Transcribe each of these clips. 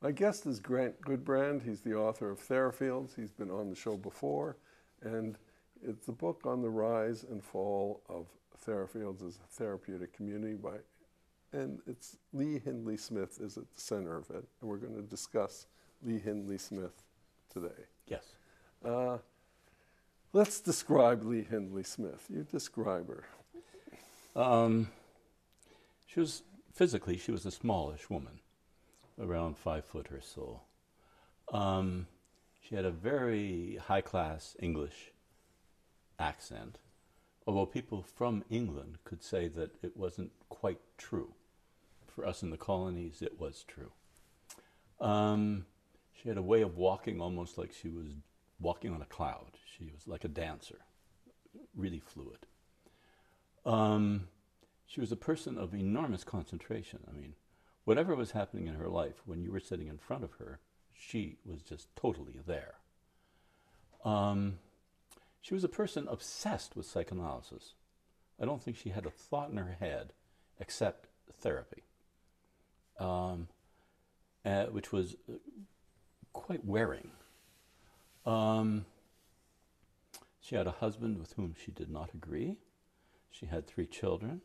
My guest is Grant Goodbrand. He's the author of Therafiels. He's been on the show before, and it's a book on the rise and fall of Therafiels as a therapeutic community and it's Lee Hindley Smith is at the center of it, and we're going to discuss Lee Hindley Smith today. Yes. Let's describe Lee Hindley Smith. You describe her. She was a smallish woman, around 5 foot or so. She had a very high-class English accent, although people from England could say that it wasn't quite true. For us in the colonies, it was true. She had a way of walking almost like she was walking on a cloud. She was like a dancer, really fluid. She was a person of enormous concentration. I mean, whatever was happening in her life, when you were sitting in front of her, she was just totally there. She was a person obsessed with psychoanalysis. I don't think she had a thought in her head except therapy, which was quite wearing. She had a husband with whom she did not agree. She had 3 children.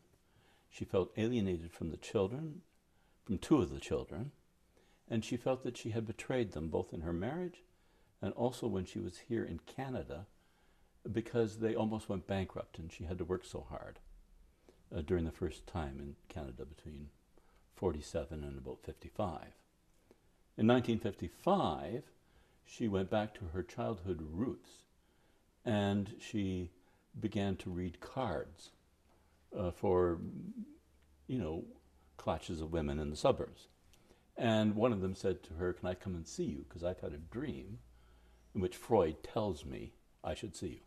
She felt alienated from the children, from 2 of the children, and she felt that she had betrayed them both in her marriage and also when she was here in Canada, because they almost went bankrupt and she had to work so hard during the first time in Canada between 47 and about 55. In 1955, she went back to her childhood roots and she began to read cards for, clutches of women in the suburbs. And one of them said to her, "Can I come and see you? Because I've had a dream in which Freud tells me I should see you."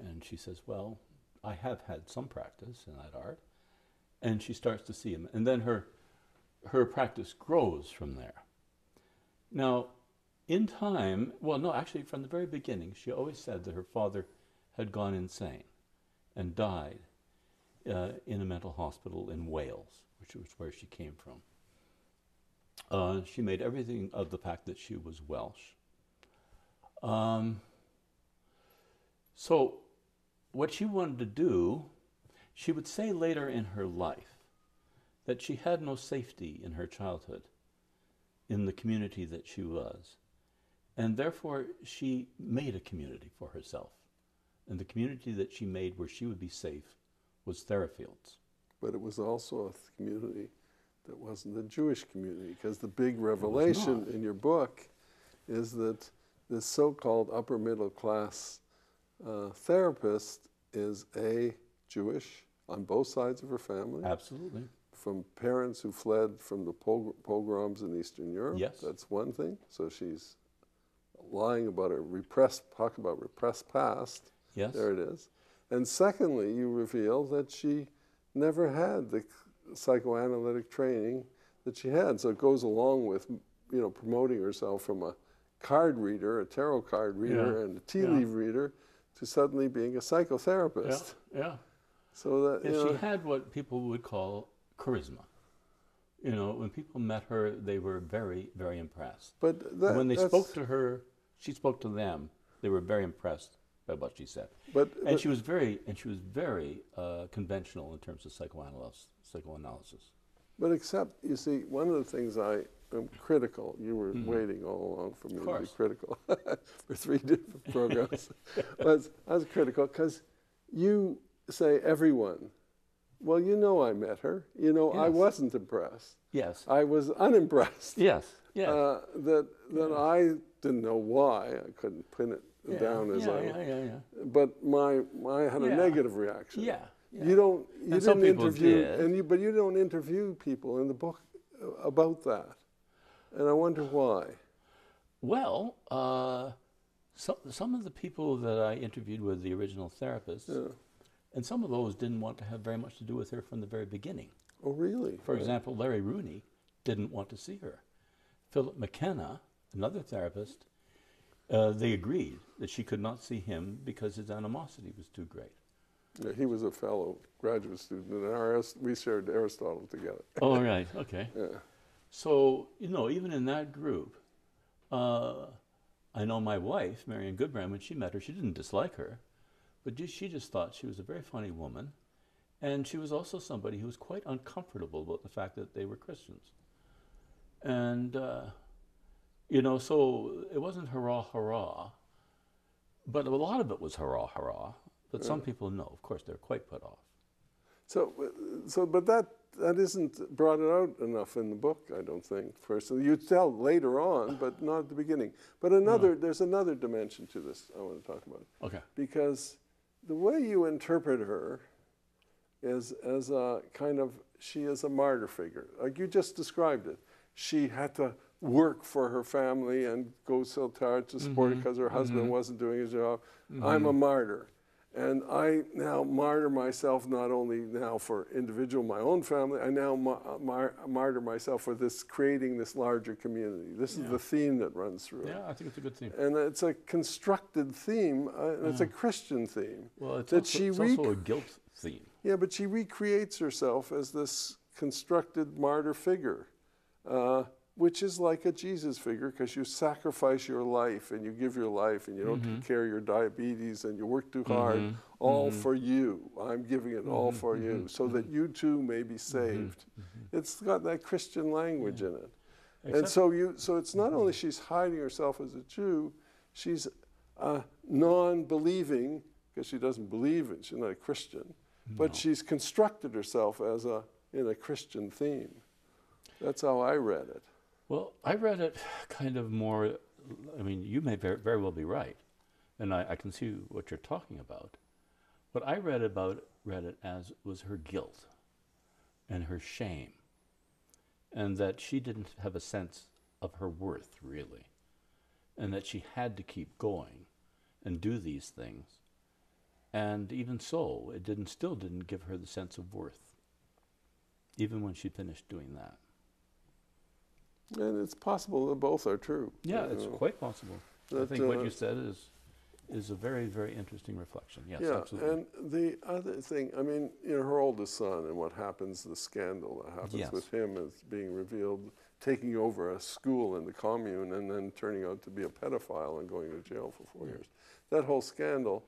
And she says, "Well, I have had some practice in that art." And she starts to see him. And then her practice grows from there. Now, in time, actually from the very beginning, she always said that her father had gone insane and died in a mental hospital in Wales, which was where she came from. She made everything of the fact that she was Welsh. So what she wanted to do, she would say later in her life that she had no safety in her childhood, in the community that she was. And therefore, she made a community for herself. And the community that she made where she would be safe was Therafiels. But it was also a community that wasn't a Jewish community, because the big revelation in your book is that this so-called upper middle class therapist is Jewish on both sides of her family. Absolutely. From parents who fled from the pogroms in Eastern Europe. Yes. That's one thing. So she's lying about talk about repressed past. Yes. There it is. And secondly, you reveal that she never had the psychoanalytic training that she had. So it goes along with, promoting herself from a card reader, a tarot card reader, and a tea leaf reader, to suddenly being a psychotherapist. Yeah. So that she had what people would call charisma. When people met her, they were very, very impressed. But when they spoke to her, she spoke to them. They were very impressed by what she said. She was very conventional in terms of psychoanalysis. But except, you see, one of the things I am critical, you were waiting all along for me to be critical for 3 different programs. I was critical because you say everyone. Well, I met her. Yes. I wasn't impressed. Yes. I was unimpressed. Yes. Yes. That I didn't know why. I couldn't pin it down as But I had a negative reaction. Yeah. You didn't interview, but you don't interview people in the book about that, and I wonder why. Well, some of the people that I interviewed were the original therapists, and some of those didn't want to have very much to do with her from the very beginning. Oh, really? For example, Larry Rooney didn't want to see her. Philip McKenna, another therapist, they agreed that she could not see him because his animosity was too great. Yeah, he was a fellow graduate student, and we shared Aristotle together. Oh, right, okay. Yeah. So, you know, even in that group, I know my wife, Marion Goodbrand, when she met her, she didn't dislike her, but she just thought she was a very funny woman. And she was also somebody who was quite uncomfortable about the fact that they were Christians. And, you know, so it wasn't hurrah, hurrah, but a lot of it was hurrah, hurrah. But some people, no, of course, they're quite put off. But that isn't brought out enough in the book, I don't think. Personally, you tell later on, but not at the beginning. But there's another dimension to this I want to talk about. Okay. Because the way you interpret her is as a kind of, she is a martyr figure. Like you just described it. She had to work for her family and go so tired to support it because her husband wasn't doing his job. I'm a martyr. And I now martyr myself not only now for individual, my own family, I now martyr myself for this, creating this larger community. This is the theme that runs through it. Yeah, I think it's a good theme. And it's a constructed theme, it's a Christian theme. Well, it's also a guilt theme. Yeah, but she recreates herself as this constructed martyr figure, which is like a Jesus figure, because you sacrifice your life and you give your life and you don't take care of your diabetes and you work too hard, all for you. I'm giving it all for you, so that you too may be saved. It's got that Christian language in it. And so it's not only she's hiding herself as a Jew, she's non-believing, because she doesn't believe it, she's not a Christian, but she's constructed herself as in a Christian theme. That's how I read it. Well, I read it kind of more, I mean, you may very well be right, and I can see what you're talking about. What I read it as was her guilt and her shame, and that she didn't have a sense of her worth, really, and that she had to keep going and do these things. And even so, it still didn't give her the sense of worth, even when she finished doing that. And it's possible that both are true. Yeah, it's quite possible. I think what you said is a very, very interesting reflection. Yes, absolutely. And the other thing, I mean, you know, her oldest son and what happens, the scandal that happens with him is being revealed, taking over a school in the commune and then turning out to be a pedophile and going to jail for 4 years. That whole scandal,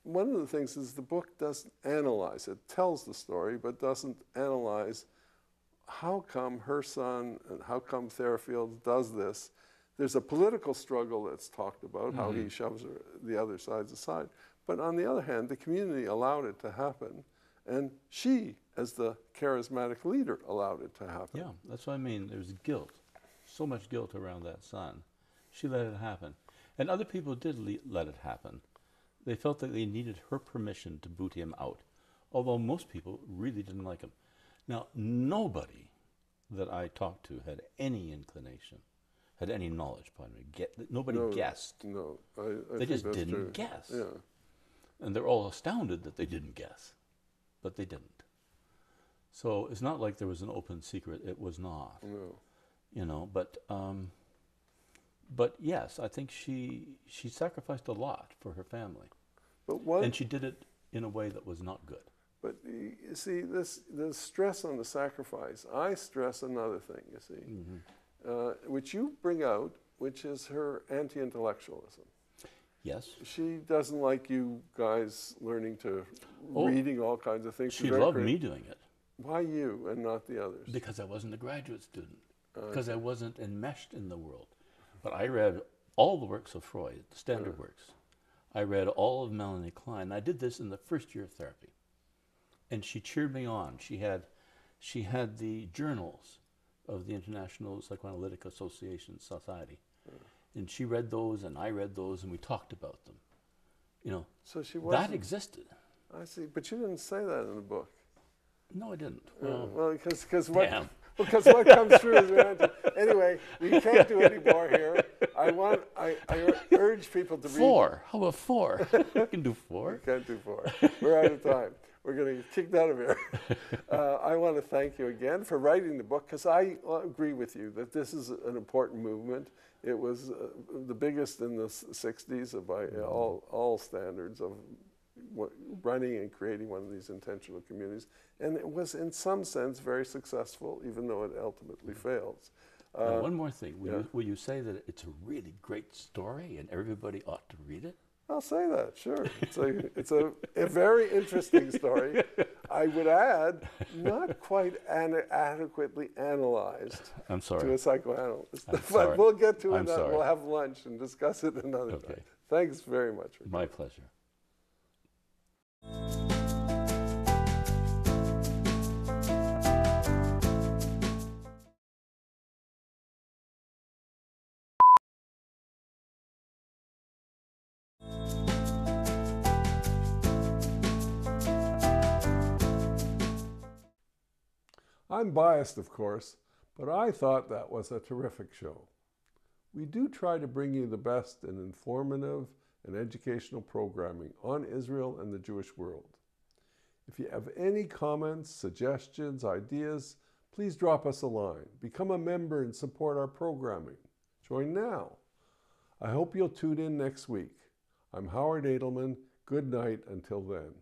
one of the things is the book doesn't analyze it, tells the story, but doesn't analyze how come her son and how come Therafiels does this. There's a political struggle that's talked about, how he shoves the other sides aside. But on the other hand, the community allowed it to happen, and she, as the charismatic leader, allowed it to happen. Yeah, that's what I mean. There's guilt, so much guilt around that son. She let it happen. And other people did let it happen. They felt that they needed her permission to boot him out, although most people really didn't like him. Now, nobody that I talked to had any inclination, had any knowledge, pardon me. Nobody guessed. No, they just didn't guess. Yeah. And they're all astounded that they didn't guess, but they didn't. So it's not like there was an open secret. It was not. No. You know, but yes, I think she sacrificed a lot for her family. And she did it in a way that was not good. But you see, the stress on the sacrifice, I stress another thing, you see, which you bring out, which is her anti-intellectualism. Yes. She doesn't like you guys learning to, reading all kinds of things. She loved me doing it. Why you and not the others? Because I wasn't a graduate student. Because I wasn't enmeshed in the world. But I read all the works of Freud, the standard works. I read all of Melanie Klein. I did this in the first year of therapy. And she cheered me on. She had the journals of the International Psychoanalytic Association Society. And she read those and I read those and we talked about them. You know, so she wasn't, that existed. I see, but you didn't say that in the book. No, I didn't. Well, because what comes through is anyway, we can't do any more here. I urge people to read. 4. How about 4? We can do 4. We can't do 4. We're out of time. We're going to get kicked out of here. I want to thank you again for writing the book, because I agree with you that this is an important movement. It was the biggest in the 60s by all standards of running and creating one of these intentional communities. And it was, in some sense, very successful, even though it ultimately fails. Now, one more thing. Will you say that it's a really great story and everybody ought to read it? I'll say that, sure. It's a very interesting story. I would add, not quite adequately analyzed I'm sorry. to a psychoanalyst. I'm But sorry. we'll get to it. I'm sorry. We'll have lunch and discuss it another Okay. time. Thanks very much. My pleasure. I'm biased, of course, but I thought that was a terrific show. We do try to bring you the best in informative and educational programming on Israel and the Jewish world. If you have any comments, suggestions, ideas, please drop us a line. Become a member and support our programming. Join now. I hope you'll tune in next week. I'm Howard Edelman. Good night until then.